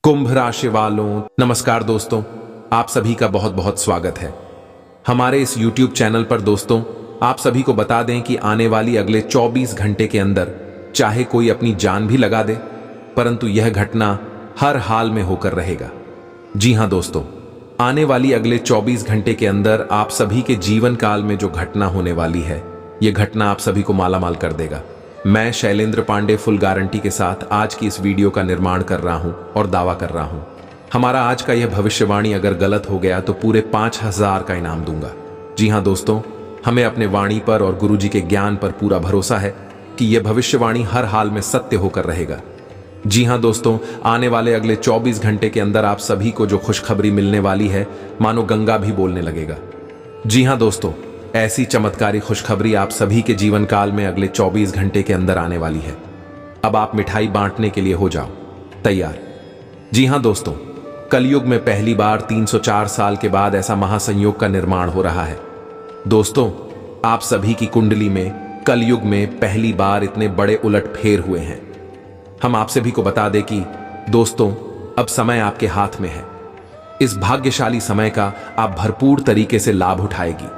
कुंभ राशि वालों नमस्कार दोस्तों, आप सभी का बहुत बहुत स्वागत है हमारे इस YouTube चैनल पर। दोस्तों, आप सभी को बता दें कि आने वाली अगले 24 घंटे के अंदर चाहे कोई अपनी जान भी लगा दे, परंतु यह घटना हर हाल में होकर रहेगा। जी हां दोस्तों, आने वाली अगले 24 घंटे के अंदर आप सभी के जीवन काल में जो घटना होने वाली है, यह घटना आप सभी को मालामाल कर देगा। मैं शैलेंद्र पांडे फुल गारंटी के साथ आज की इस वीडियो का निर्माण कर रहा हूं और दावा कर रहा हूं। हमारा आज का यह भविष्यवाणी अगर गलत हो गया तो पूरे 5000 का इनाम दूंगा। जी हां दोस्तों, हमें अपने वाणी पर और गुरुजी के ज्ञान पर पूरा भरोसा है कि यह भविष्यवाणी हर हाल में सत्य होकर रहेगा। जी हां दोस्तों, आने वाले अगले 24 घंटे के अंदर आप सभी को जो खुशखबरी मिलने वाली है, मानो गंगा भी बोलने लगेगा। जी हां दोस्तों, ऐसी चमत्कारी खुशखबरी आप सभी के जीवन काल में अगले 24 घंटे के अंदर आने वाली है। अब आप मिठाई बांटने के लिए हो जाओ तैयार। जी हां दोस्तों, कलयुग में पहली बार 304 साल के बाद ऐसा महासंयोग का निर्माण हो रहा है। दोस्तों, आप सभी की कुंडली में कलयुग में पहली बार इतने बड़े उलटफेर हुए हैं। हम आप सभी को बता दें कि दोस्तों, अब समय आपके हाथ में है। इस भाग्यशाली समय का आप भरपूर तरीके से लाभ उठाएगी,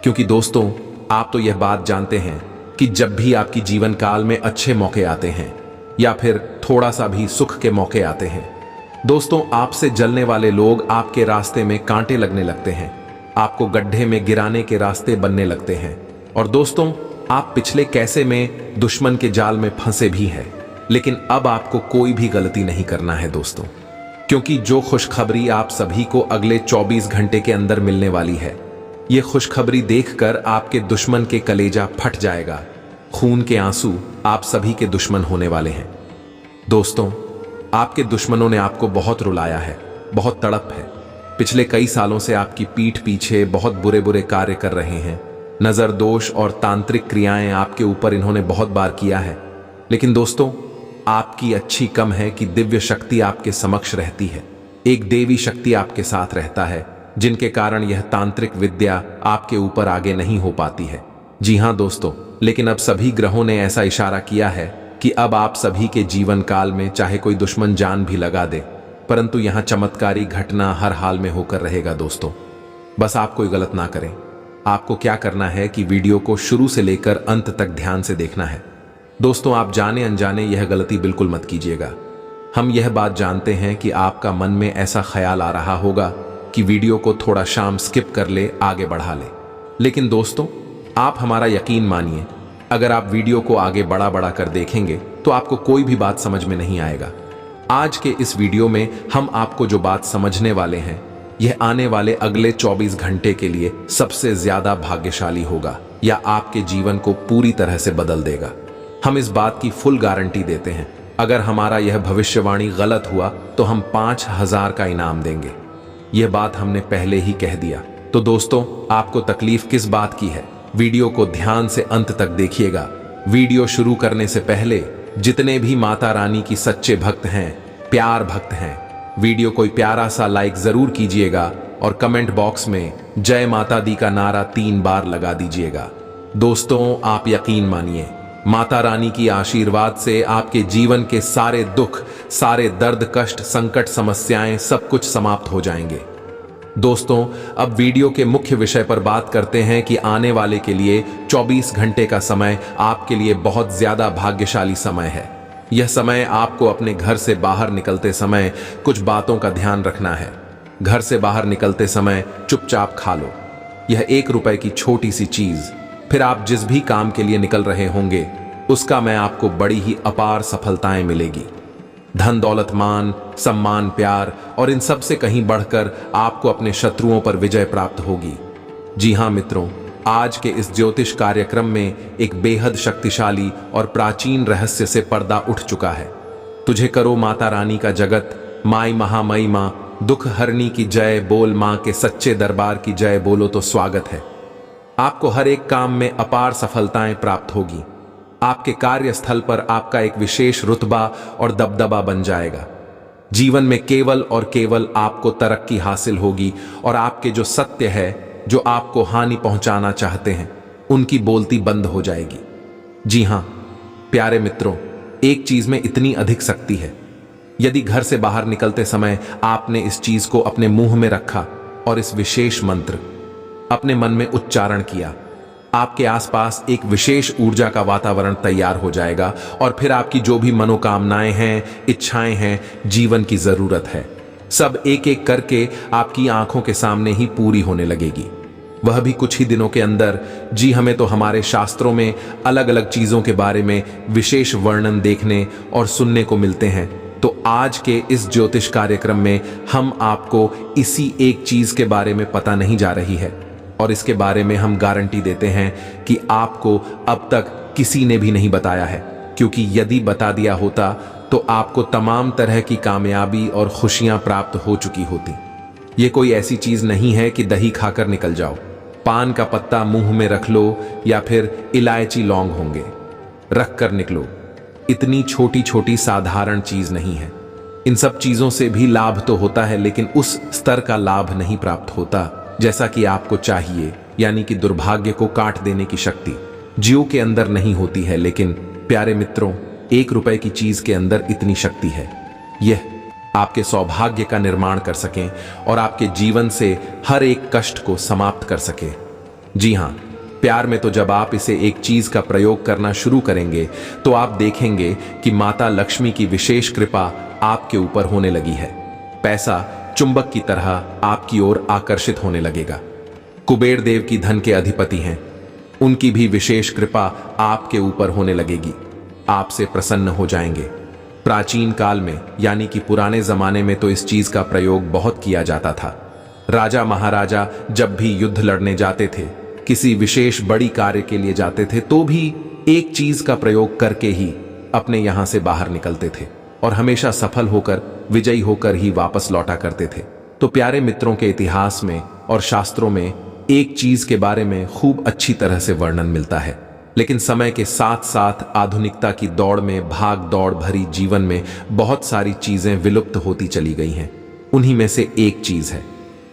क्योंकि दोस्तों, आप तो यह बात जानते हैं कि जब भी आपकी जीवन काल में अच्छे मौके आते हैं या फिर थोड़ा सा भी सुख के मौके आते हैं, दोस्तों, आपसे जलने वाले लोग आपके रास्ते में कांटे लगने लगते हैं, आपको गड्ढे में गिराने के रास्ते बनने लगते हैं। और दोस्तों, आप पिछले कैसे में दुश्मन के जाल में फंसे भी हैं, लेकिन अब आपको कोई भी गलती नहीं करना है दोस्तों, क्योंकि जो खुशखबरी आप सभी को अगले 24 घंटे के अंदर मिलने वाली है, ये खुशखबरी देखकर आपके दुश्मन के कलेजा फट जाएगा। खून के आंसू आप सभी के दुश्मन होने वाले हैं। दोस्तों, आपके दुश्मनों ने आपको बहुत रुलाया है, बहुत तड़प है। पिछले कई सालों से आपकी पीठ पीछे बहुत बुरे बुरे कार्य कर रहे हैं। नजर दोष और तांत्रिक क्रियाएं आपके ऊपर इन्होंने बहुत बार किया है, लेकिन दोस्तों, आपकी अच्छी कम है कि दिव्य शक्ति आपके समक्ष रहती है। एक देवी शक्ति आपके साथ रहता है, जिनके कारण यह तांत्रिक विद्या आपके ऊपर आगे नहीं हो पाती है। जी हां दोस्तों, लेकिन अब सभी ग्रहों ने ऐसा इशारा किया है कि अब आप सभी के जीवन काल में चाहे कोई दुश्मन जान भी लगा दे, परंतु यहां चमत्कारी घटना हर हाल में होकर रहेगा। दोस्तों, बस आप कोई गलत ना करें। आपको क्या करना है कि वीडियो को शुरू से लेकर अंत तक ध्यान से देखना है। दोस्तों, आप जाने अनजाने यह गलती बिल्कुल मत कीजिएगा। हम यह बात जानते हैं कि आपका मन में ऐसा ख्याल आ रहा होगा कि वीडियो को थोड़ा शाम स्किप कर ले, आगे बढ़ा ले, लेकिन दोस्तों, आप हमारा यकीन मानिए, अगर आप वीडियो को आगे बढ़ा कर देखेंगे तो आपको कोई भी बात समझ में नहीं आएगा। आज के इस वीडियो में हम आपको जो बात समझने वाले हैं, यह आने वाले अगले 24 घंटे के लिए सबसे ज्यादा भाग्यशाली होगा या आपके जीवन को पूरी तरह से बदल देगा। हम इस बात की फुल गारंटी देते हैं। अगर हमारा यह भविष्यवाणी गलत हुआ तो हम 5000 का इनाम देंगे। यह बात हमने पहले ही कह दिया। तो दोस्तों, आपको तकलीफ किस बात की है? वीडियो को ध्यान से अंत तक देखिएगा। वीडियो शुरू करने से पहले जितने भी माता रानी की सच्चे भक्त हैं, प्यार भक्त हैं, वीडियो कोई प्यारा सा लाइक जरूर कीजिएगा और कमेंट बॉक्स में जय माता दी का नारा 3 बार लगा दीजिएगा। दोस्तों, आप यकीन मानिए, माता रानी की आशीर्वाद से आपके जीवन के सारे दुख, सारे दर्द, कष्ट, संकट, समस्याएं सब कुछ समाप्त हो जाएंगे। दोस्तों, अब वीडियो के मुख्य विषय पर बात करते हैं कि आने वाले के लिए 24 घंटे का समय आपके लिए बहुत ज्यादा भाग्यशाली समय है। यह समय आपको अपने घर से बाहर निकलते समय कुछ बातों का ध्यान रखना है। घर से बाहर निकलते समय चुपचाप खा लो यह 1 रुपए की छोटी सी चीज। फिर आप जिस भी काम के लिए निकल रहे होंगे, उसका मैं आपको बड़ी ही अपार सफलताएं मिलेगी। धन, दौलत, मान, सम्मान, प्यार और इन सब से कहीं बढ़कर आपको अपने शत्रुओं पर विजय प्राप्त होगी। जी हां मित्रों, आज के इस ज्योतिष कार्यक्रम में एक बेहद शक्तिशाली और प्राचीन रहस्य से पर्दा उठ चुका है। तुझे करो माता रानी का जगत, माई महामई मां, दुख हरनी की जय बोल, मां के सच्चे दरबार की जय बोलो तो स्वागत है। आपको हर एक काम में अपार सफलताएं प्राप्त होगी। आपके कार्यस्थल पर आपका एक विशेष रुतबा और दबदबा बन जाएगा। जीवन में केवल और केवल आपको तरक्की हासिल होगी और आपके जो सत्य है, जो आपको हानि पहुंचाना चाहते हैं, उनकी बोलती बंद हो जाएगी। जी हां प्यारे मित्रों, एक चीज में इतनी अधिक शक्ति है यदि घर से बाहर निकलते समय आपने इस चीज को अपने मुंह में रखा और इस विशेष मंत्र अपने मन में उच्चारण किया, आपके आसपास एक विशेष ऊर्जा का वातावरण तैयार हो जाएगा और फिर आपकी जो भी मनोकामनाएं हैं, इच्छाएं हैं, जीवन की जरूरत है, सब एक एक करके आपकी आंखों के सामने ही पूरी होने लगेगी। वह भी कुछ ही दिनों के अंदर। जी, हमें तो हमारे शास्त्रों में अलग अलग चीजों के बारे में विशेष वर्णन देखने और सुनने को मिलते हैं। तो आज के इस ज्योतिष कार्यक्रम में हम आपको इसी एक चीज के बारे में पता नहीं जा रही है और इसके बारे में हम गारंटी देते हैं कि आपको अब तक किसी ने भी नहीं बताया है, क्योंकि यदि बता दिया होता तो आपको तमाम तरह की कामयाबी और खुशियां प्राप्त हो चुकी होती। ये कोई ऐसी चीज नहीं है कि दही खाकर निकल जाओ, पान का पत्ता मुंह में रख लो या फिर इलायची लौंग होंगे रख कर निकलो। इतनी छोटी छोटी साधारण चीज नहीं है। इन सब चीजों से भी लाभ तो होता है, लेकिन उस स्तर का लाभ नहीं प्राप्त होता जैसा कि आपको चाहिए, यानी कि दुर्भाग्य को काट देने की शक्ति जियो के अंदर नहीं होती है। लेकिन प्यारे मित्रों, 1 रुपए की चीज के अंदर इतनी शक्ति है। यह आपके सौभाग्य का निर्माण कर सकें और आपके जीवन से हर एक कष्ट को समाप्त कर सके। जी हां, प्यार में तो जब आप इसे एक चीज का प्रयोग करना शुरू करेंगे तो आप देखेंगे कि माता लक्ष्मी की विशेष कृपा आपके ऊपर होने लगी है। पैसा चुंबक की तरह आपकी ओर आकर्षित होने लगेगा। कुबेर देव की धन के अधिपति हैं, उनकी भी विशेष कृपा आपके ऊपर होने लगेगी। आपसे प्रसन्न हो जाएंगे। प्राचीन काल में, यानी कि पुराने जमाने में तो इस चीज का प्रयोग बहुत किया जाता था। राजा महाराजा जब भी युद्ध लड़ने जाते थे, किसी विशेष बड़ी कार्य के लिए जाते थे, तो भी एक चीज का प्रयोग करके ही अपने यहां से बाहर निकलते थे और हमेशा सफल होकर, विजयी होकर ही वापस लौटा करते थे। तो प्यारे मित्रों, के इतिहास में और शास्त्रों में एक चीज के बारे में खूब अच्छी तरह से वर्णन मिलता है। लेकिन समय के साथ साथ आधुनिकता की दौड़ में, भाग दौड़ भरी जीवन में बहुत सारी चीजें विलुप्त होती चली गई हैं। उन्हीं में से एक चीज है।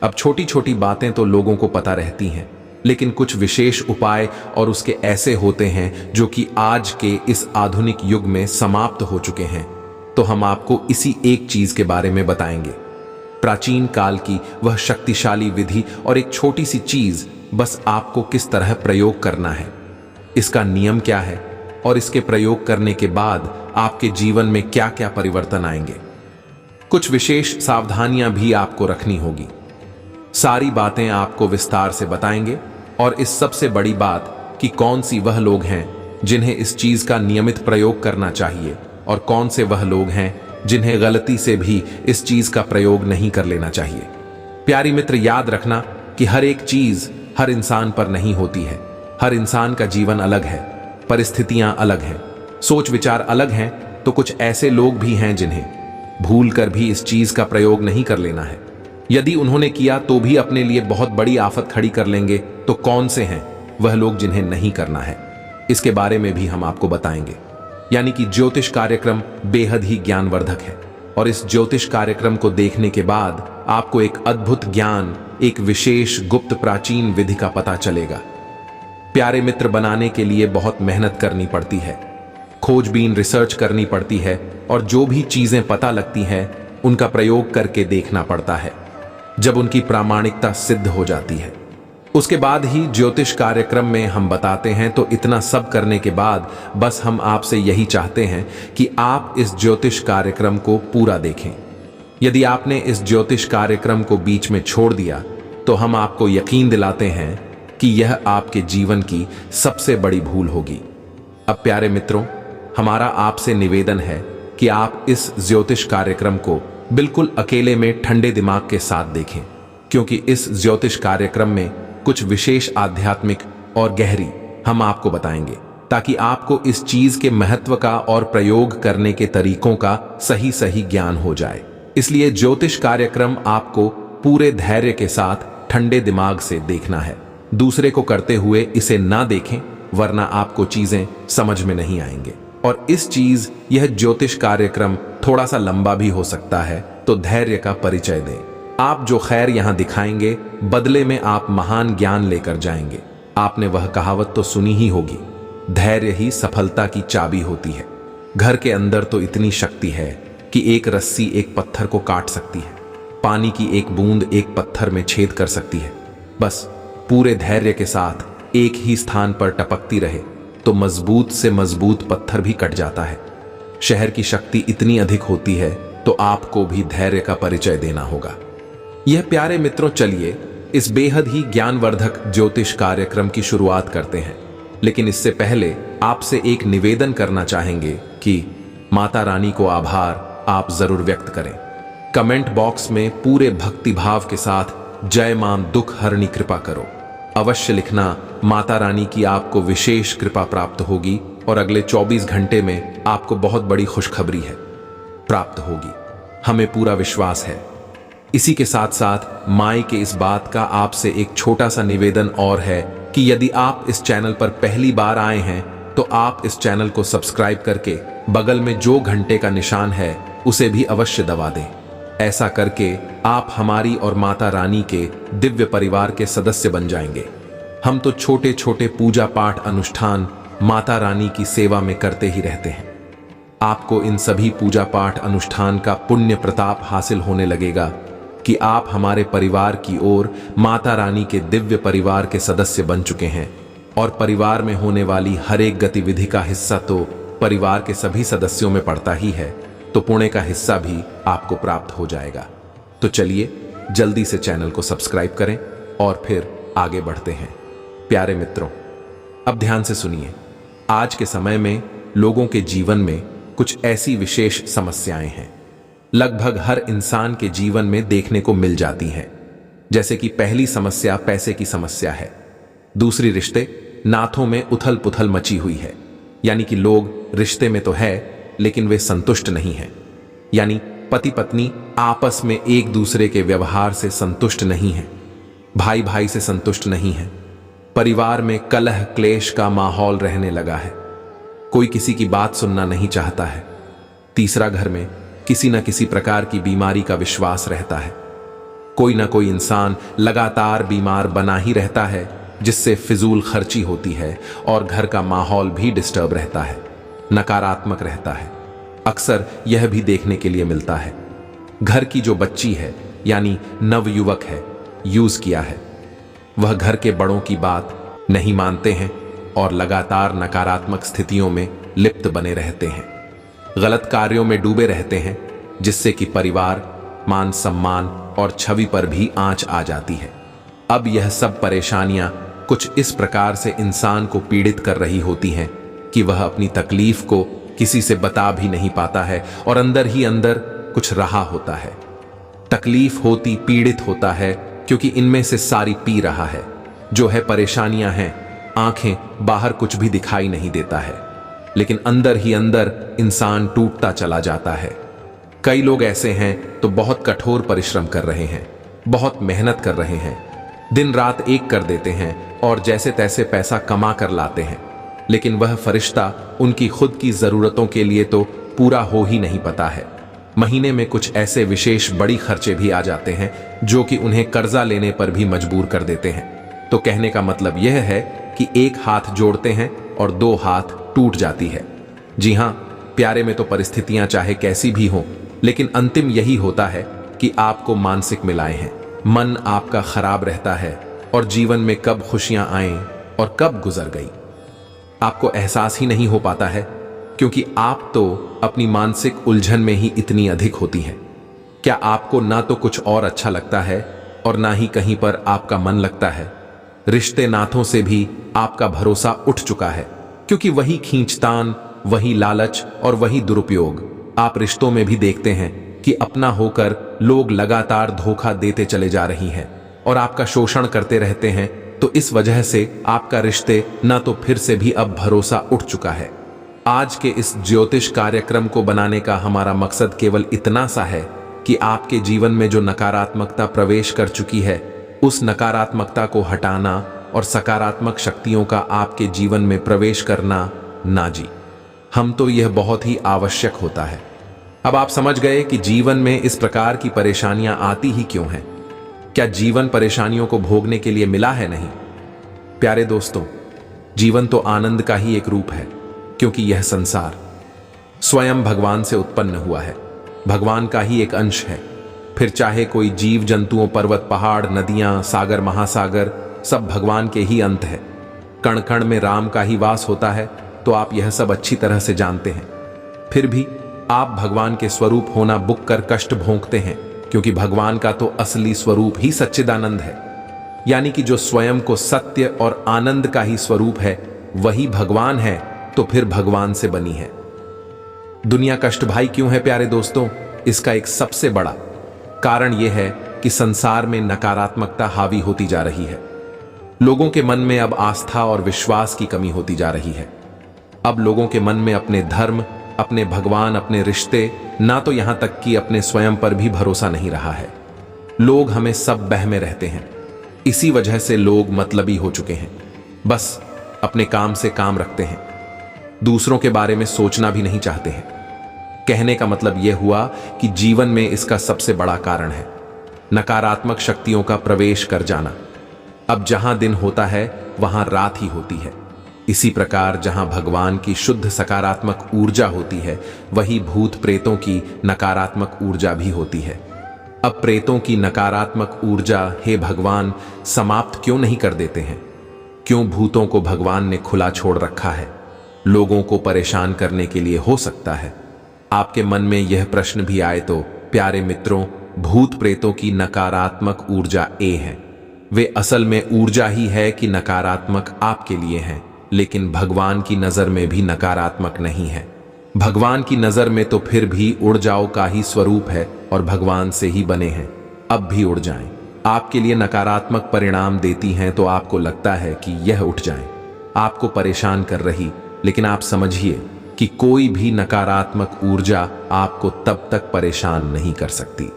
अब छोटी छोटी बातें तो लोगों को पता रहती हैं, लेकिन कुछ विशेष उपाय और उसके ऐसे होते हैं जो कि आज के इस आधुनिक युग में समाप्त हो चुके हैं। तो हम आपको इसी एक चीज के बारे में बताएंगे। प्राचीन काल की वह शक्तिशाली विधि और एक छोटी सी चीज, बस आपको किस तरह प्रयोग करना है, इसका नियम क्या है और इसके प्रयोग करने के बाद आपके जीवन में क्या क्या परिवर्तन आएंगे। कुछ विशेष सावधानियां भी आपको रखनी होगी। सारी बातें आपको विस्तार से बताएंगे और इस सबसे बड़ी बात कि कौन सी वह लोग हैं जिन्हें इस चीज का नियमित प्रयोग करना चाहिए और कौन से वह लोग हैं जिन्हें गलती से भी इस चीज का प्रयोग नहीं कर लेना चाहिए। प्यारी मित्र, याद रखना कि हर एक चीज हर इंसान पर नहीं होती है। हर इंसान का जीवन अलग है, परिस्थितियां अलग हैं, सोच विचार अलग हैं। तो कुछ ऐसे लोग भी हैं जिन्हें भूल कर भी इस चीज का प्रयोग नहीं कर लेना है। यदि उन्होंने किया तो भी अपने लिए बहुत बड़ी आफत खड़ी कर लेंगे। तो कौन से हैं वह लोग जिन्हें नहीं करना है, इसके बारे में भी हम आपको बताएंगे। यानी कि ज्योतिष कार्यक्रम बेहद ही ज्ञानवर्धक है और इस ज्योतिष कार्यक्रम को देखने के बाद आपको एक अद्भुत ज्ञान, एक विशेष गुप्त प्राचीन विधि का पता चलेगा। प्यारे मित्र, बनाने के लिए बहुत मेहनत करनी पड़ती है, खोजबीन रिसर्च करनी पड़ती है और जो भी चीजें पता लगती हैं उनका प्रयोग करके देखना पड़ता है। जब उनकी प्रामाणिकता सिद्ध हो जाती है उसके बाद ही ज्योतिष कार्यक्रम में हम बताते हैं। तो इतना सब करने के बाद बस हम आपसे यही चाहते हैं कि आप इस ज्योतिष कार्यक्रम को पूरा देखें। यदि आपने इस ज्योतिष कार्यक्रम को बीच में छोड़ दिया तो हम आपको यकीन दिलाते हैं कि यह आपके जीवन की सबसे बड़ी भूल होगी। अब प्यारे मित्रों, हमारा आपसे निवेदन है कि आप इस ज्योतिष कार्यक्रम को बिल्कुल अकेले में ठंडे दिमाग के साथ देखें, क्योंकि इस ज्योतिष कार्यक्रम में कुछ विशेष आध्यात्मिक और गहरी हम आपको बताएंगे, ताकि आपको इस चीज के महत्व का और प्रयोग करने के तरीकों का सही सही ज्ञान हो जाए। इसलिए ज्योतिष कार्यक्रम आपको पूरे धैर्य के साथ ठंडे दिमाग से देखना है। दूसरे को करते हुए इसे ना देखें, वरना आपको चीजें समझ में नहीं आएंगे। और यह ज्योतिष कार्यक्रम थोड़ा सा लंबा भी हो सकता है, तो धैर्य का परिचय दें। आप जो खैर यहां दिखाएंगे, बदले में आप महान ज्ञान लेकर जाएंगे। आपने वह कहावत तो सुनी ही होगी, धैर्य ही सफलता की चाबी होती है। घर के अंदर तो इतनी शक्ति है, कि एक रस्सी एक पत्थर को काट सकती है, पानी की एक बूंद एक पत्थर में छेद कर सकती है। बस पूरे धैर्य के साथ एक ही स्थान पर टपकती रहे तो मजबूत से मजबूत पत्थर भी कट जाता है। शहर की शक्ति इतनी अधिक होती है तो आपको भी धैर्य का परिचय देना होगा। यह प्यारे मित्रों, चलिए इस बेहद ही ज्ञानवर्धक ज्योतिष कार्यक्रम की शुरुआत करते हैं। लेकिन इससे पहले आपसे एक निवेदन करना चाहेंगे कि माता रानी को आभार आप जरूर व्यक्त करें। कमेंट बॉक्स में पूरे भक्तिभाव के साथ जय मां दुख हरणी कृपा करो अवश्य लिखना। माता रानी की आपको विशेष कृपा प्राप्त होगी और अगले 24 घंटे में आपको बहुत बड़ी खुशखबरी है प्राप्त होगी, हमें पूरा विश्वास है। इसी के साथ साथ माई के इस बात का आपसे एक छोटा सा निवेदन और है कि यदि आप इस चैनल पर पहली बार आए हैं तो आप इस चैनल को सब्सक्राइब करके बगल में जो घंटे का निशान है उसे भी अवश्य दबा दें। ऐसा करके आप हमारी और माता रानी के दिव्य परिवार के सदस्य बन जाएंगे। हम तो छोटे छोटे पूजा पाठ अनुष्ठान माता रानी की सेवा में करते ही रहते हैं। आपको इन सभी पूजा पाठ अनुष्ठान का पुण्य प्रताप हासिल होने लगेगा कि आप हमारे परिवार की ओर माता रानी के दिव्य परिवार के सदस्य बन चुके हैं और परिवार में होने वाली हर एक गतिविधि का हिस्सा तो परिवार के सभी सदस्यों में पड़ता ही है, तो पुण्य का हिस्सा भी आपको प्राप्त हो जाएगा। तो चलिए जल्दी से चैनल को सब्सक्राइब करें और फिर आगे बढ़ते हैं। प्यारे मित्रों, अब ध्यान से सुनिए। आज के समय में लोगों के जीवन में कुछ ऐसी विशेष समस्याएं हैं, लगभग हर इंसान के जीवन में देखने को मिल जाती हैं। जैसे कि पहली समस्या पैसे की समस्या है, दूसरी रिश्ते नाथों में उथल पुथल मची हुई है, यानी कि लोग रिश्ते में तो है लेकिन वे संतुष्ट नहीं हैं। यानी पति पत्नी आपस में एक दूसरे के व्यवहार से संतुष्ट नहीं हैं, भाई भाई से संतुष्ट नहीं है, परिवार में कलह क्लेश का माहौल रहने लगा है, कोई किसी की बात सुनना नहीं चाहता है। तीसरा, घर में किसी न किसी प्रकार की बीमारी का विश्वास रहता है, कोई ना कोई इंसान लगातार बीमार बना ही रहता है, जिससे फिजूल खर्ची होती है और घर का माहौल भी डिस्टर्ब रहता है, नकारात्मक रहता है। अक्सर यह भी देखने के लिए मिलता है, घर की जो बच्ची है यानी नवयुवक है, यूज किया है, वह घर के बड़ों की बात नहीं मानते हैं और लगातार नकारात्मक स्थितियों में लिप्त बने रहते हैं, गलत कार्यों में डूबे रहते हैं, जिससे कि परिवार, मान सम्मान और छवि पर भी आंच आ जाती है। अब यह सब परेशानियां कुछ इस प्रकार से इंसान को पीड़ित कर रही होती हैं कि वह अपनी तकलीफ को किसी से बता भी नहीं पाता है और अंदर ही अंदर कुछ रहा होता है। तकलीफ होती पीड़ित होता है क्योंकि इनमें से सारी पी रहा है, जो है परेशानियां हैं। आंखें बाहर कुछ भी दिखाई नहीं देता है, लेकिन अंदर ही अंदर इंसान टूटता चला जाता है। कई लोग ऐसे हैं तो बहुत कठोर परिश्रम कर रहे हैं, बहुत मेहनत कर रहे हैं, दिन रात एक कर देते हैं और जैसे तैसे पैसा कमा कर लाते हैं, लेकिन वह फरिश्ता उनकी खुद की जरूरतों के लिए तो पूरा हो ही नहीं पाता है। महीने में कुछ ऐसे विशेष बड़ी खर्चे भी आ जाते हैं जो कि उन्हें कर्जा लेने पर भी मजबूर कर देते हैं। तो कहने का मतलब यह है कि एक हाथ जोड़ते हैं और दो हाथ टूट जाती है। जी हां, प्यारे में तो परिस्थितियां चाहे कैसी भी हों, लेकिन अंतिम यही होता है कि आपको मानसिक मिलाए हैं, मन आपका खराब रहता है और जीवन में कब खुशियां आए और कब गुजर गई आपको एहसास ही नहीं हो पाता है, क्योंकि आप तो अपनी मानसिक उलझन में ही इतनी अधिक होती हैं। क्या आपको ना तो कुछ और अच्छा लगता है और ना ही कहीं पर आपका मन लगता है। रिश्ते नाथों से भी आपका भरोसा उठ चुका है, क्योंकि वही खींचतान, वही लालच और वही दुरुपयोग आप रिश्तों में भी देखते हैं कि अपना होकर लोग लगातार धोखा देते चले जा रही हैं और आपका शोषण करते रहते हैं। तो इस वजह से आपका रिश्ते ना तो फिर से भी अब भरोसा उठ चुका है। आज के इस ज्योतिष कार्यक्रम को बनाने का हमारा मकसद केवल इतना सा है कि आपके जीवन में जो नकारात्मकता प्रवेश कर चुकी है, उस नकारात्मकता को हटाना और सकारात्मक शक्तियों का आपके जीवन में प्रवेश करना ना जी, हम तो यह बहुत ही आवश्यक होता है। अब आप समझ गए कि जीवन में इस प्रकार की परेशानियां आती ही क्यों हैं। क्या जीवन परेशानियों को भोगने के लिए मिला है? नहीं प्यारे दोस्तों, जीवन तो आनंद का ही एक रूप है, क्योंकि यह संसार स्वयं भगवान से उत्पन्न हुआ है। भगवान का ही एक अंश है। फिर चाहे कोई जीव जंतुओं, पर्वत, पहाड़, नदियां, सागर, महासागर, सब भगवान के ही अंत है। कण कण में राम का ही वास होता है, तो आप यह सब अच्छी तरह से जानते हैं। फिर भी आप भगवान के स्वरूप होना बुक कर कष्ट भोंकते हैं, क्योंकि भगवान का तो असली स्वरूप ही सच्चिदानंद है, यानी कि जो स्वयं को सत्य और आनंद का ही स्वरूप है वही भगवान है। तो फिर भगवान से बनी है। दुनिया कष्ट भाई क्यों है प्यारे दोस्तों? इसका एक सबसे बड़ा कारण यह है कि संसार में नकारात्मकता हावी होती जा रही है। लोगों के मन में अब आस्था और विश्वास की कमी होती जा रही है। अब लोगों के मन में अपने धर्म, अपने भगवान, अपने रिश्ते, ना तो यहां तक कि अपने स्वयं पर भी भरोसा नहीं रहा है। लोग हमें सब बह में रहते हैं। इसी वजह से लोग मतलबी हो चुके हैं। बस अपने काम से काम रखते हैं, दूसरों के बारे में सोचना भी नहीं चाहते हैं। कहने का मतलब यह हुआ कि जीवन में इसका सबसे बड़ा कारण है नकारात्मक शक्तियों का प्रवेश कर जाना। अब जहां दिन होता है वहां रात ही होती है। इसी प्रकार जहां भगवान की शुद्ध सकारात्मक ऊर्जा होती है, वही भूत प्रेतों की नकारात्मक ऊर्जा भी होती है। अब प्रेतों की नकारात्मक ऊर्जा हे भगवान समाप्त क्यों नहीं कर देते हैं? क्यों भूतों को भगवान ने खुला छोड़ रखा है? लोगों को परेशान करने के लिए हो सकता है। आपके मन में यह प्रश्न भी आए तो प्यारे मित्रों, भूत प्रेतों की नकारात्मक ऊर्जा ए है। वे असल में ऊर्जा ही है कि नकारात्मक आपके लिए है, लेकिन भगवान की नजर में भी नकारात्मक नहीं है। भगवान की नजर में तो फिर भी उड़ जाओ का ही स्वरूप है और भगवान से ही बने हैं। अब भी उड़ जाएं। आपके लिए नकारात्मक परिणाम देती हैं तो आपको लगता है कि यह उठ जाएं, आपको परेशान कर रही, लेकिन आप समझिए कि कोई भी नकारात्मक ऊर्जा आपको तब तक परेशान नहीं कर सकती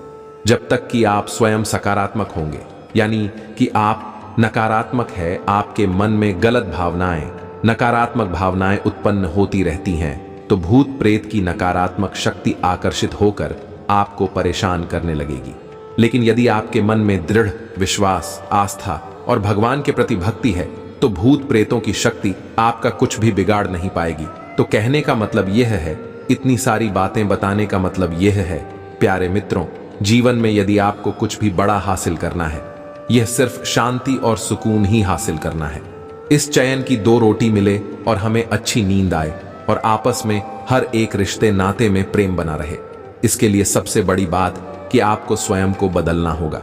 जब तक कि आप स्वयं सकारात्मक होंगे। यानी कि आप नकारात्मक है, आपके मन में गलत भावनाएं, नकारात्मक भावनाएं उत्पन्न होती रहती हैं, तो भूत प्रेत की नकारात्मक शक्ति आकर्षित होकर आपको परेशान करने लगेगी। लेकिन यदि आपके मन में दृढ़ विश्वास, आस्था और भगवान के प्रति भक्ति है, तो भूत प्रेतों की शक्ति आपका कुछ भी बिगाड़ नहीं पाएगी। तो कहने का मतलब यह है, इतनी सारी बातें बताने का मतलब यह है प्यारे मित्रों, जीवन में यदि आपको कुछ भी बड़ा हासिल करना है, यह सिर्फ शांति और सुकून ही हासिल करना है। इस चयन की 2 रोटी मिले और हमें अच्छी नींद आए और आपस में हर एक रिश्ते नाते में प्रेम बना रहे। इसके लिए सबसे बड़ी बात कि आपको स्वयं को बदलना होगा।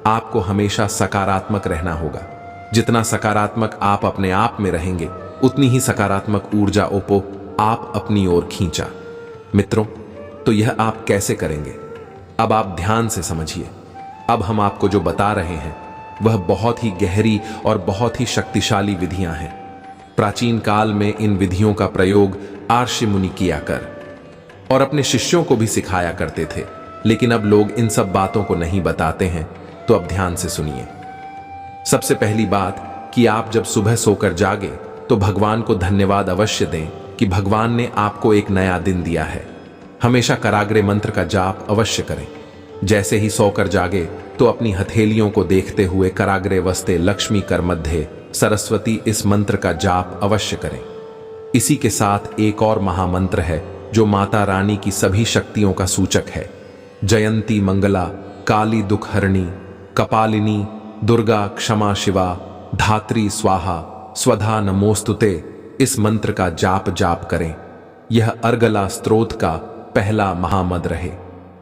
आपको हमेशा सकारात्मक रहना होगा। जितना सकारात्मक आप अपने आप में रहेंगे, उतनी ही सकारात्मक ऊर्जा ओपो आप अपनी ओर खींचा। मित्रों, तो यह आप कैसे करेंगे? अब आप ध्यान से समझिए। अब हम आपको जो बता रहे हैं वह बहुत ही गहरी और बहुत ही शक्तिशाली विधियां हैं। प्राचीन काल में इन विधियों का प्रयोग आर्षि मुनि किया कर और अपने शिष्यों को भी सिखाया करते थे, लेकिन अब लोग इन सब बातों को नहीं बताते हैं। तो अब ध्यान से सुनिए। सबसे पहली बात कि आप जब सुबह सोकर जागे तो भगवान को धन्यवाद अवश्य दें कि भगवान ने आपको एक नया दिन दिया है। हमेशा कराग्रे मंत्र का जाप अवश्य करें। जैसे ही सोकर जागे तो अपनी हथेलियों को देखते हुए कराग्रे वस्ते लक्ष्मी कर मध्य सरस्वती इस मंत्र का जाप अवश्य करें। इसी के साथ एक और महामंत्र है जो माता रानी की सभी शक्तियों का सूचक है। जयंती मंगला, काली दुख हरणी, कपालिनी, दुर्गा क्षमा शिवा, धात्री स्वाहा, स्वधा नमोस्तुते इस मंत्र का जाप करें। यह अर्गला स्तोत्र का पहला महामंत्र रहे।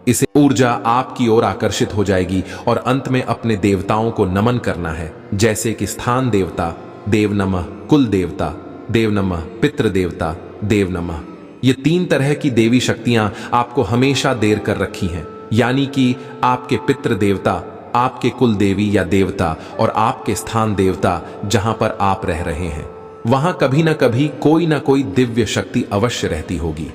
इसे ऊर्जा आपकी ओर आकर्षित हो जाएगी और अंत में अपने देवताओं को नमन करना है, जैसे कि स्थान देवता देव नमः, कुल देवता देव नमः, पितृ देवता देव नमः। ये 3 तरह की देवी शक्तियां आपको हमेशा देर कर रखी हैं, यानी कि आपके पितृ देवता, आपके कुल देवी या देवता और आपके स्थान देवता जहां पर आप रह रहे हैं, वहां कभी ना कभी कोई ना कोई दिव्य शक्ति अवश्य रहती होगी।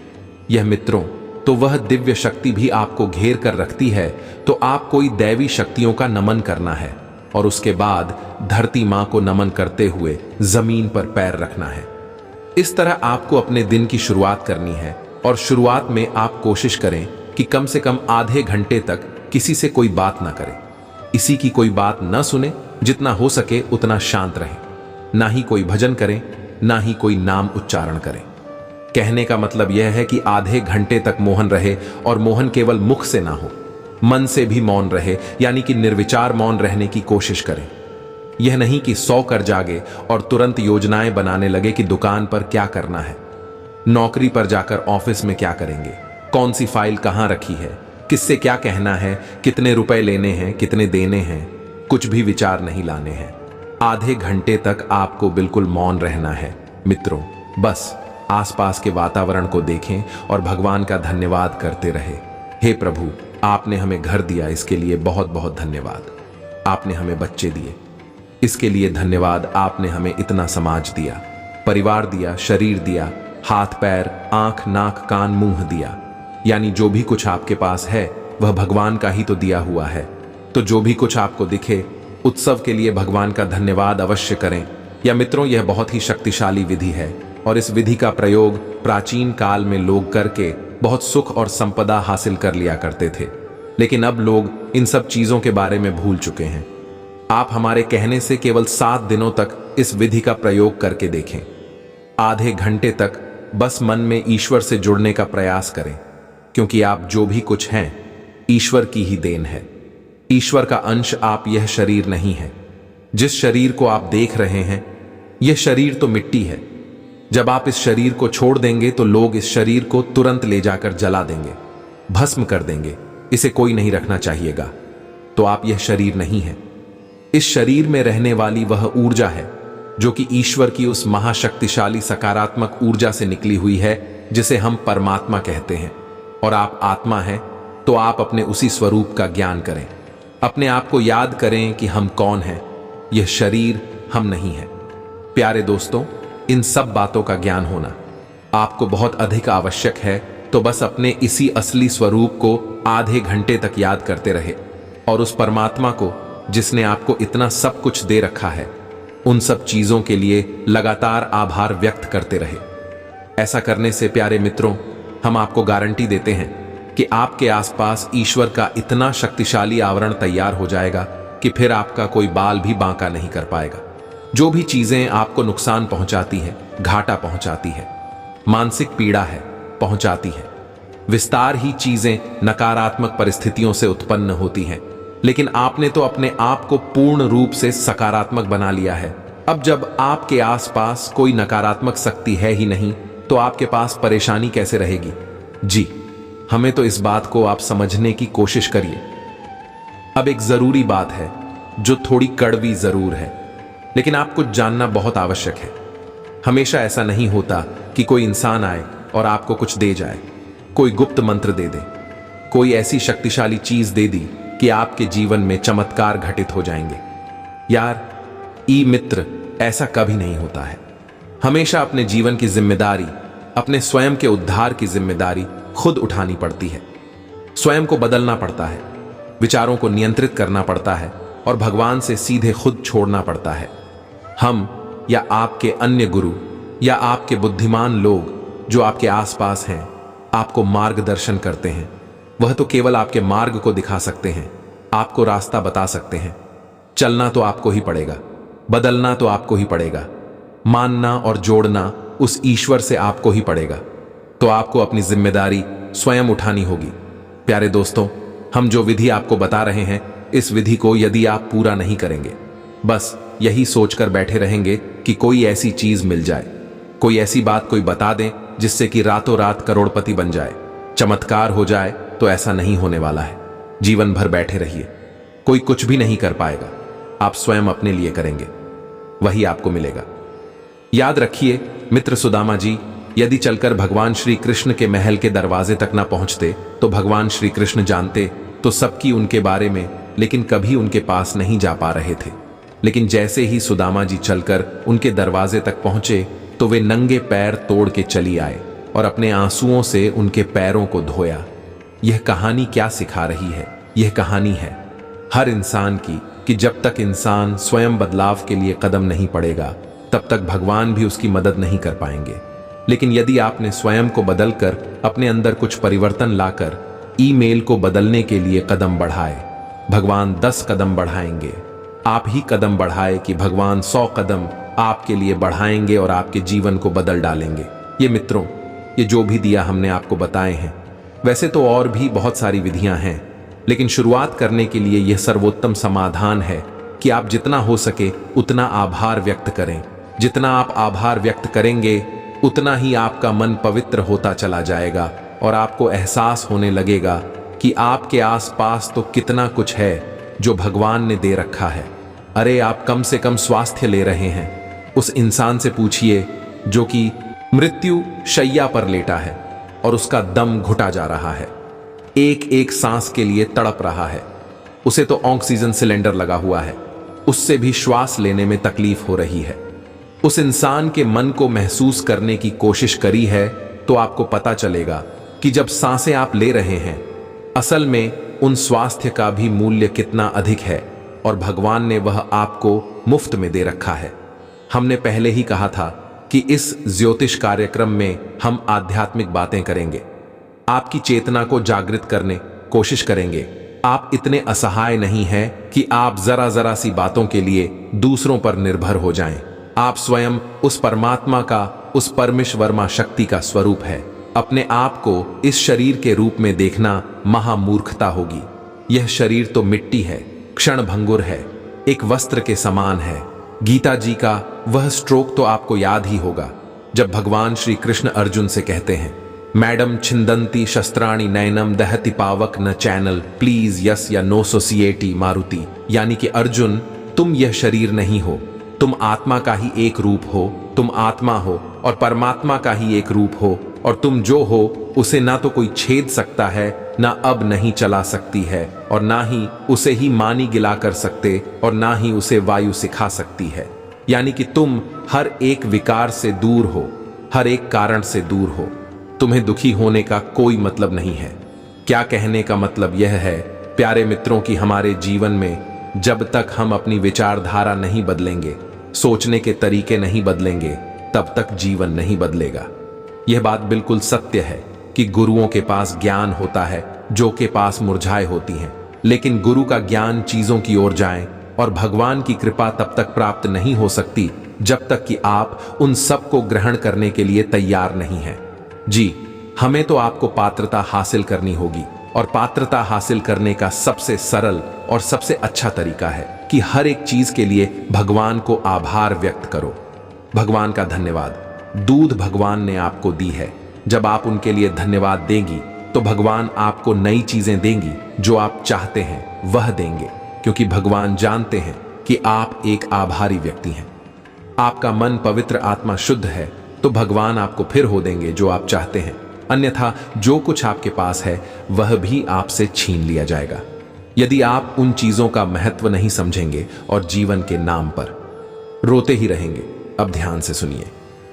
यह मित्रों, तो वह दिव्य शक्ति भी आपको घेर कर रखती है, तो आप कोई दैवी शक्तियों का नमन करना है और उसके बाद धरती मां को नमन करते हुए जमीन पर पैर रखना है। इस तरह आपको अपने दिन की शुरुआत करनी है और शुरुआत में आप कोशिश करें कि कम से कम आधे घंटे तक किसी से कोई बात ना करें, किसी की कोई बात न सुने, जितना हो सके उतना शांत रहें। ना ही कोई भजन करें, ना ही कोई नाम उच्चारण करें। कहने का मतलब यह है कि आधे घंटे तक मोहन रहे, और मोहन केवल मुख से ना हो, मन से भी मौन रहे, यानी कि निर्विचार मौन रहने की कोशिश करें। यह नहीं कि सौ कर जागे और तुरंत योजनाएं बनाने लगे कि दुकान पर क्या करना है, नौकरी पर जाकर ऑफिस में क्या करेंगे, कौन सी फाइल कहां रखी है, किससे क्या कहना है, कितने रुपए लेने हैं, कितने देने हैं। कुछ भी विचार नहीं लाने हैं। आधे घंटे तक आपको बिल्कुल मौन रहना है मित्रों। बस आसपास के वातावरण को देखें और भगवान का धन्यवाद करते रहे। हे प्रभु, आपने हमें घर दिया, इसके लिए बहुत बहुत धन्यवाद। आपने हमें बच्चे दिए, इसके लिए धन्यवाद। आपने हमें इतना समाज दिया, परिवार दिया, शरीर दिया, हाथ पैर, आंख नाक कान मुंह दिया। यानी जो भी कुछ आपके पास है वह भगवान का ही तो दिया हुआ है। तो जो भी कुछ आपको दिखे, उत्सव के लिए भगवान का धन्यवाद अवश्य करें। या मित्रों, यह बहुत ही शक्तिशाली विधि है और इस विधि का प्रयोग प्राचीन काल में लोग करके बहुत सुख और संपदा हासिल कर लिया करते थे। लेकिन अब लोग इन सब चीजों के बारे में भूल चुके हैं। आप हमारे कहने से केवल 7 दिनों तक इस विधि का प्रयोग करके देखें। आधे घंटे तक बस मन में ईश्वर से जुड़ने का प्रयास करें, क्योंकि आप जो भी कुछ हैं ईश्वर की ही देन है। ईश्वर का अंश आप यह शरीर नहीं है। जिस शरीर को आप देख रहे हैं, यह शरीर तो मिट्टी है। जब आप इस शरीर को छोड़ देंगे तो लोग इस शरीर को तुरंत ले जाकर जला देंगे, भस्म कर देंगे। इसे कोई नहीं रखना चाहिएगा। तो आप यह शरीर नहीं है। इस शरीर में रहने वाली वह ऊर्जा है जो कि ईश्वर की उस महाशक्तिशाली सकारात्मक ऊर्जा से निकली हुई है, जिसे हम परमात्मा कहते हैं। और आप आत्मा हैं, तो आप अपने उसी स्वरूप का ज्ञान करें। अपने आप को याद करें कि हम कौन हैं। यह शरीर हम नहीं है। प्यारे दोस्तों, इन सब बातों का ज्ञान होना आपको बहुत अधिक आवश्यक है। तो बस अपने इसी असली स्वरूप को आधे घंटे तक याद करते रहे और उस परमात्मा को, जिसने आपको इतना सब कुछ दे रखा है, उन सब चीजों के लिए लगातार आभार व्यक्त करते रहे। ऐसा करने से प्यारे मित्रों, हम आपको गारंटी देते हैं कि आपके आसपास ईश्वर का इतना शक्तिशाली आवरण तैयार हो जाएगा कि फिर आपका कोई बाल भी बांका नहीं कर पाएगा। जो भी चीजें आपको नुकसान पहुंचाती हैं, घाटा पहुंचाती है, मानसिक पीड़ा है, पहुंचाती है, विस्तार ही चीजें नकारात्मक परिस्थितियों से उत्पन्न होती हैं। लेकिन आपने तो अपने आप को पूर्ण रूप से सकारात्मक बना लिया है। अब जब आपके आसपास कोई नकारात्मक शक्ति है ही नहीं, तो आपके पास परेशानी कैसे रहेगी? जी, हमें तो इस बात को आप समझने की कोशिश करिए। अब एक जरूरी बात है जो थोड़ी कड़वी जरूर है, लेकिन आपको जानना बहुत आवश्यक है। हमेशा ऐसा नहीं होता कि कोई इंसान आए और आपको कुछ दे जाए, कोई गुप्त मंत्र दे दे, कोई ऐसी शक्तिशाली चीज दे दी कि आपके जीवन में चमत्कार घटित हो जाएंगे। यार मित्र, ऐसा कभी नहीं होता है। हमेशा अपने जीवन की जिम्मेदारी, अपने स्वयं के उद्धार की जिम्मेदारी खुद उठानी पड़ती है। स्वयं को बदलना पड़ता है, विचारों को नियंत्रित करना पड़ता है और भगवान से सीधे खुद छोड़ना पड़ता है। हम या आपके अन्य गुरु या आपके बुद्धिमान लोग जो आपके आसपास हैं, आपको मार्गदर्शन करते हैं। वह तो केवल आपके मार्ग को दिखा सकते हैं, आपको रास्ता बता सकते हैं। चलना तो आपको ही पड़ेगा, बदलना तो आपको ही पड़ेगा, मानना और जोड़ना उस ईश्वर से आपको ही पड़ेगा। तो आपको अपनी जिम्मेदारी स्वयं उठानी होगी। प्यारे दोस्तों, हम जो विधि आपको बता रहे हैं, इस विधि को यदि आप पूरा नहीं करेंगे, बस यही सोचकर बैठे रहेंगे कि कोई ऐसी चीज मिल जाए, कोई ऐसी बात कोई बता दें जिससे कि रातों रात करोड़पति बन जाए, चमत्कार हो जाए, तो ऐसा नहीं होने वाला है। जीवन भर बैठे रहिए, कोई कुछ भी नहीं कर पाएगा। आप स्वयं अपने लिए करेंगे, वही आपको मिलेगा। याद रखिए मित्र सुदामा जी, यदि चलकर भगवान श्री कृष्ण के महल के दरवाजे तक ना पहुंचते तो भगवान श्री कृष्ण जानते तो सबकी उनके बारे में, लेकिन कभी उनके पास नहीं जा पा रहे थे। लेकिन जैसे ही सुदामा जी चलकर उनके दरवाजे तक पहुंचे तो वे नंगे पैर तोड़ के चली आए और अपने आंसुओं से उनके पैरों को धोया। यह कहानी क्या सिखा रही है? यह कहानी है हर इंसान की कि जब तक इंसान स्वयं बदलाव के लिए कदम नहीं पड़ेगा, तब तक भगवान भी उसकी मदद नहीं कर पाएंगे। लेकिन यदि आपने स्वयं को बदलकर अपने अंदर कुछ परिवर्तन लाकर ईमेल को बदलने के लिए कदम बढ़ाए, भगवान 10 कदम बढ़ाएंगे। आप ही कदम बढ़ाए कि भगवान 100 कदम आपके लिए बढ़ाएंगे और आपके जीवन को बदल डालेंगे। ये मित्रों, ये जो भी दिया हमने आपको बताए हैं। वैसे तो और भी बहुत सारी विधियां हैं, लेकिन शुरुआत करने के लिए यह सर्वोत्तम समाधान है कि आप जितना हो सके उतना आभार व्यक्त करें। जितना आप आभार व्यक्त करेंगे उतना ही आपका मन पवित्र होता चला जाएगा और आपको एहसास होने लगेगा कि आपके आसपास तो कितना कुछ है जो भगवान ने दे रखा है। अरे आप कम से कम स्वास्थ्य ले रहे हैं। उस इंसान से पूछिए जो कि मृत्यु शैया पर लेटा है और उसका दम घुटा जा रहा है, एक एक सांस के लिए तड़प रहा है। उसे तो ऑक्सीजन सिलेंडर लगा हुआ है, उससे भी श्वास लेने में तकलीफ हो रही है। उस इंसान के मन को महसूस करने की कोशिश करी है तो आपको पता चलेगा कि जब सांसें आप ले रहे हैं, असल में उन स्वास्थ्य का भी मूल्य कितना अधिक है और भगवान ने वह आपको मुफ्त में दे रखा है। हमने पहले ही कहा था कि इस ज्योतिष कार्यक्रम में हम आध्यात्मिक बातें करेंगे, आपकी चेतना को जागृत करने कोशिश करेंगे। आप इतने असहाय नहीं हैं कि आप जरा जरा सी बातों के लिए दूसरों पर निर्भर हो जाएं। आप स्वयं उस परमात्मा का, उस परमेश्वरमा शक्ति का स्वरूप है। अपने आप को इस शरीर के रूप में देखना महामूर्खता होगी। यह शरीर तो मिट्टी है, क्षण भंगुर है, एक वस्त्र के समान है। गीता जी का वह श्लोक तो आपको याद ही होगा, जब भगवान श्री कृष्ण अर्जुन से कहते हैं, मैडम छिंदंती शस्त्राणी नयनम दहति पावक न चैनल प्लीज यस या नो सोसिएटी मारुति। यानी कि अर्जुन, तुम यह शरीर नहीं हो, तुम आत्मा का ही एक रूप हो। तुम आत्मा हो और परमात्मा का ही एक रूप हो, और तुम जो हो उसे ना तो कोई छेद सकता है, ना अब नहीं चला सकती है, और ना ही उसे ही मानी गिला कर सकते, और ना ही उसे वायु सिखा सकती है। यानी कि तुम हर एक विकार से दूर हो, हर एक कारण से दूर हो। तुम्हें दुखी होने का कोई मतलब नहीं है। क्या कहने का मतलब यह है प्यारे मित्रों कि हमारे जीवन में जब तक हम अपनी विचारधारा नहीं बदलेंगे, सोचने के तरीके नहीं बदलेंगे, तब तक जीवन नहीं बदलेगा। यह बात बिल्कुल सत्य है कि गुरुओं के पास ज्ञान होता है जो के पास मुरझाए होती हैं, लेकिन गुरु का ज्ञान चीजों की ओर जाए और भगवान की कृपा तब तक प्राप्त नहीं हो सकती जब तक कि आप उन सब को ग्रहण करने के लिए तैयार नहीं हैं। जी, हमें तो आपको पात्रता हासिल करनी होगी, और पात्रता हासिल करने का सबसे सरल और सबसे अच्छा तरीका है कि हर एक चीज के लिए भगवान को आभार व्यक्त करो। भगवान का धन्यवाद। दूध भगवान ने आपको दी है। जब आप उनके लिए धन्यवाद देंगी तो भगवान आपको नई चीजें देंगी, जो आप चाहते हैं वह देंगे, क्योंकि भगवान जानते हैं कि आप एक आभारी व्यक्ति हैं। आपका मन पवित्र, आत्मा शुद्ध है, तो भगवान आपको फिर हो देंगे जो आप चाहते हैं। अन्यथा जो कुछ आपके पास है वह भी आपसे छीन लिया जाएगा, यदि आप उन चीजों का महत्व नहीं समझेंगे और जीवन के नाम पर रोते ही रहेंगे। अब ध्यान से सुनिए,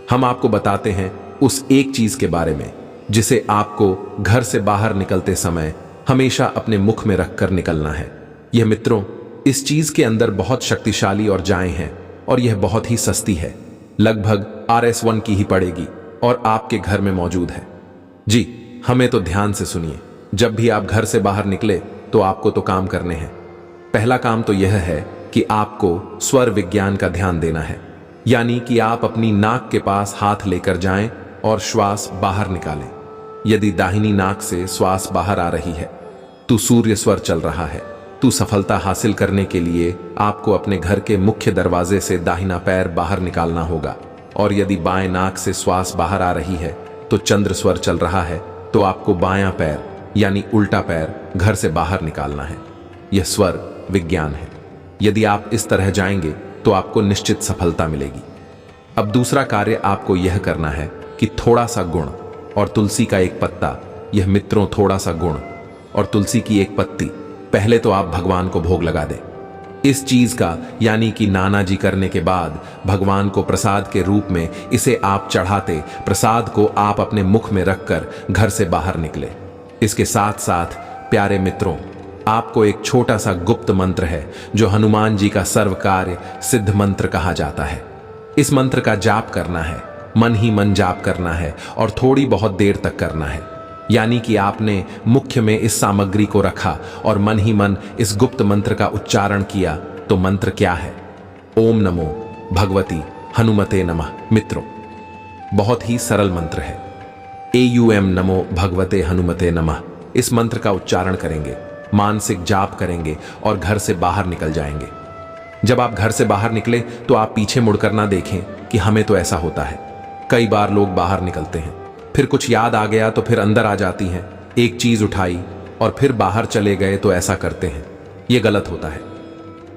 हम आपको बताते हैं उस एक चीज के बारे में जिसे आपको घर से बाहर निकलते समय हमेशा अपने मुख में रखकर निकलना है। यह मित्रों, इस चीज के अंदर बहुत शक्तिशाली और जाएं हैं, और यह बहुत ही सस्ती है, लगभग RS1 की ही पड़ेगी और आपके घर में मौजूद है। जी, हमें तो ध्यान से सुनिए। जब भी आप घर से बाहर निकले तो आपको तो काम करने हैं। पहला काम तो यह है कि आपको स्वर विज्ञान का ध्यान देना है, यानी कि आप अपनी नाक के पास हाथ लेकर जाएं और श्वास बाहर निकालें। यदि दाहिनी नाक से श्वास बाहर आ रही है तो सूर्य स्वर चल रहा है। तो सफलता हासिल करने के लिए आपको अपने घर के मुख्य दरवाजे से दाहिना पैर बाहर निकालना होगा, और यदि बाएं नाक से श्वास बाहर आ रही है तो चंद्र स्वर चल रहा है, तो आपको बायां पैर यानी उल्टा पैर घर से बाहर निकालना है। यह स्वर विज्ञान है। यदि आप इस तरह जाएंगे तो आपको निश्चित सफलता मिलेगी। अब दूसरा कार्य आपको यह करना है कि थोड़ा सा गुण और तुलसी का एक पत्ता, यह मित्रों थोड़ा सा गुण और तुलसी की एक पत्ती, पहले तो आप भगवान को भोग लगा दें। इस चीज का यानी कि नाना जी करने के बाद भगवान को प्रसाद के रूप में इसे आप चढ़ाते, प्रसाद को आप अपने मुख में रखकर घर से बाहर निकले। इसके साथ साथ प्यारे मित्रों, आपको एक छोटा सा गुप्त मंत्र है जो हनुमान जी का सर्व कार्य सिद्ध मंत्र कहा जाता है। इस मंत्र का जाप करना है, मन ही मन जाप करना है और थोड़ी बहुत देर तक करना है। यानी कि आपने मुख्य में इस सामग्री को रखा और मन ही मन इस गुप्त मंत्र का उच्चारण किया। तो मंत्र क्या है? ओम नमो भगवती हनुमते नमः। मित्रों, बहुत ही सरल मंत्र है। AUM नमो भगवते हनुमते नमः इस मंत्र का उच्चारण करेंगे, मानसिक जाप करेंगे और घर से बाहर निकल जाएंगे। जब आप घर से बाहर निकले तो आप पीछे मुड़कर ना देखें कि हमें तो ऐसा होता है। कई बार लोग बाहर निकलते हैं, फिर कुछ याद आ गया तो फिर अंदर आ जाती हैं, एक चीज उठाई और फिर बाहर चले गए तो ऐसा करते हैं। यह गलत होता है।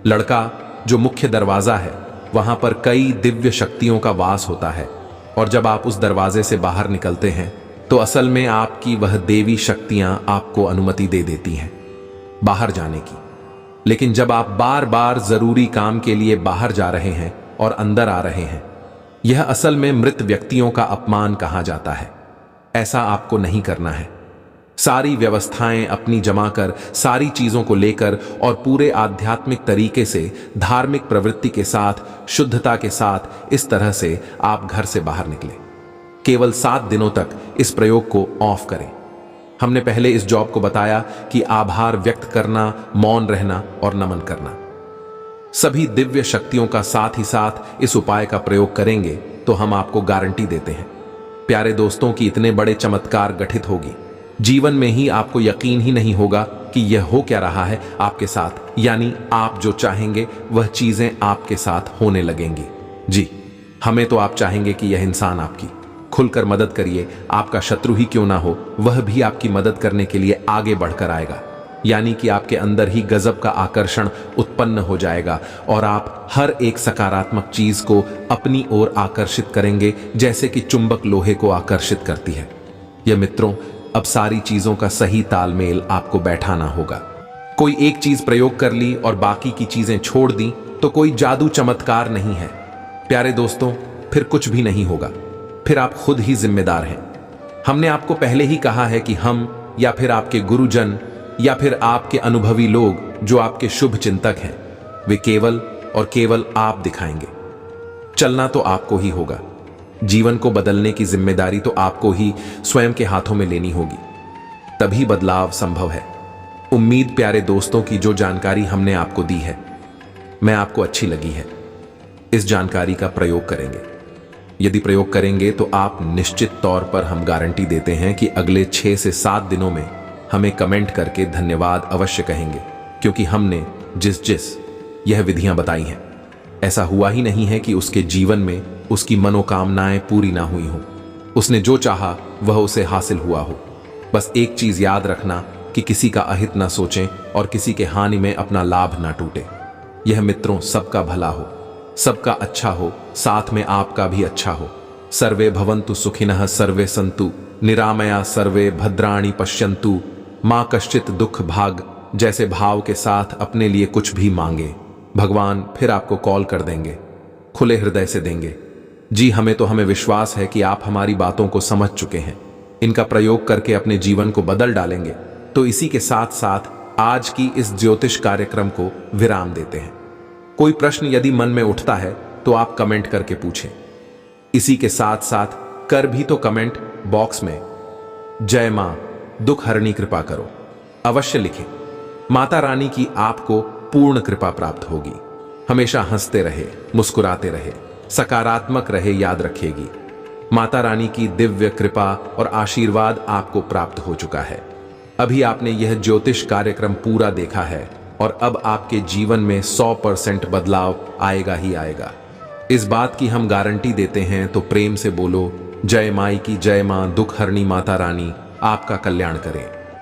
लड़का जो मुख्य दरवाजा है वहां पर कई दिव्य शक्तियों का वास होता है और जब आप उस दरवाजे से बाहर निकलते हैं तो असल में आपकी वह देवी शक्तियां आपको अनुमति दे देती हैं बाहर जाने की। लेकिन जब आप बार बार जरूरी काम के लिए बाहर जा रहे हैं और अंदर आ रहे हैं, यह असल में मृत व्यक्तियों का अपमान कहा जाता है। ऐसा आपको नहीं करना है। सारी व्यवस्थाएं अपनी जमा कर, सारी चीजों को लेकर और पूरे आध्यात्मिक तरीके से, धार्मिक प्रवृत्ति के साथ, शुद्धता के साथ इस तरह से आप घर से बाहर निकले। केवल 7 दिनों तक इस प्रयोग को ऑफ करें। हमने पहले इस जॉब को बताया कि आभार व्यक्त करना, मौन रहना और नमन करना। सभी दिव्य शक्तियों का साथ ही साथ इस उपाय का प्रयोग करेंगे तो हम आपको गारंटी देते हैं प्यारे दोस्तों कि इतने बड़े चमत्कार घटित होगी, जीवन में ही आपको यकीन ही नहीं होगा कि यह हो क्या रहा है आपके साथ। यानी आप जो चाहेंगे वह चीजें आपके साथ होने लगेंगी। जी, हमें तो आप चाहेंगे कि यह इंसान आपकी खुलकर मदद करिए, आपका शत्रु ही क्यों ना हो वह भी आपकी मदद करने के लिए आगे बढ़कर आएगा। यानी कि आपके अंदर ही गजब का आकर्षण उत्पन्न हो जाएगा और आप हर एक सकारात्मक चीज को अपनी ओर आकर्षित करेंगे, जैसे कि चुंबक लोहे को आकर्षित करती है। यह मित्रों, अब सारी चीजों का सही तालमेल आपको बैठाना होगा। कोई एक चीज प्रयोग कर ली और बाकी की चीजें छोड़ दी तो कोई जादू चमत्कार नहीं है प्यारे दोस्तों, फिर कुछ भी नहीं होगा। फिर आप खुद ही जिम्मेदार हैं। हमने आपको पहले ही कहा है कि हम या फिर आपके गुरुजन या फिर आपके अनुभवी लोग जो आपके शुभ चिंतक हैं, वे केवल और केवल आप दिखाएंगे। चलना तो आपको ही होगा। जीवन को बदलने की जिम्मेदारी तो आपको ही स्वयं के हाथों में लेनी होगी, तभी बदलाव संभव है। उम्मीद प्यारे दोस्तों की जो जानकारी हमने आपको दी है, मैं आपको अच्छी लगी है। इस जानकारी का प्रयोग करेंगे। यदि प्रयोग करेंगे तो आप निश्चित तौर पर हम गारंटी देते हैं कि अगले 6 से 7 दिनों में हमें कमेंट करके धन्यवाद अवश्य कहेंगे, क्योंकि हमने जिस यह विधियां बताई हैं, ऐसा हुआ ही नहीं है कि उसके जीवन में उसकी मनोकामनाएं पूरी ना हुई हो। उसने जो चाहा वह उसे हासिल हुआ हो। बस एक चीज याद रखना कि किसी का अहित ना सोचें और किसी के हानि में अपना लाभ ना टूटे। यह मित्रों सबका भला हो, सबका अच्छा हो, साथ में आपका भी अच्छा हो। सर्वे भवन्तु सुखिनः, सर्वे सन्तु निरामया, सर्वे भद्राणि पश्यन्तु, मां कश्चित दुख भाग जैसे भाव के साथ अपने लिए कुछ भी मांगे, भगवान फिर आपको कॉल कर देंगे, खुले हृदय से देंगे। जी, हमें विश्वास है कि आप हमारी बातों को समझ चुके हैं, इनका प्रयोग करके अपने जीवन को बदल डालेंगे। तो इसी के साथ साथ आज की इस ज्योतिष कार्यक्रम को विराम देते हैं। कोई प्रश्न यदि मन में उठता है तो आप कमेंट करके पूछें। इसी के साथ साथ कर भी तो कमेंट बॉक्स में जय मां दुख हरणी कृपा करो अवश्य लिखें। माता रानी की आपको पूर्ण कृपा प्राप्त होगी। हमेशा हंसते रहे, मुस्कुराते रहे, सकारात्मक रहे, याद रखेगी। माता रानी की दिव्य कृपा और आशीर्वाद आपको प्राप्त हो चुका है। अभी आपने यह ज्योतिष कार्यक्रम पूरा देखा है और अब आपके जीवन में 100% बदलाव आएगा ही आएगा। इस बात की हम गारंटी देते हैं, तो प्रेम से बोलो जय माई की जय मां दुख हरणी माता रानी आपका कल्याण करें।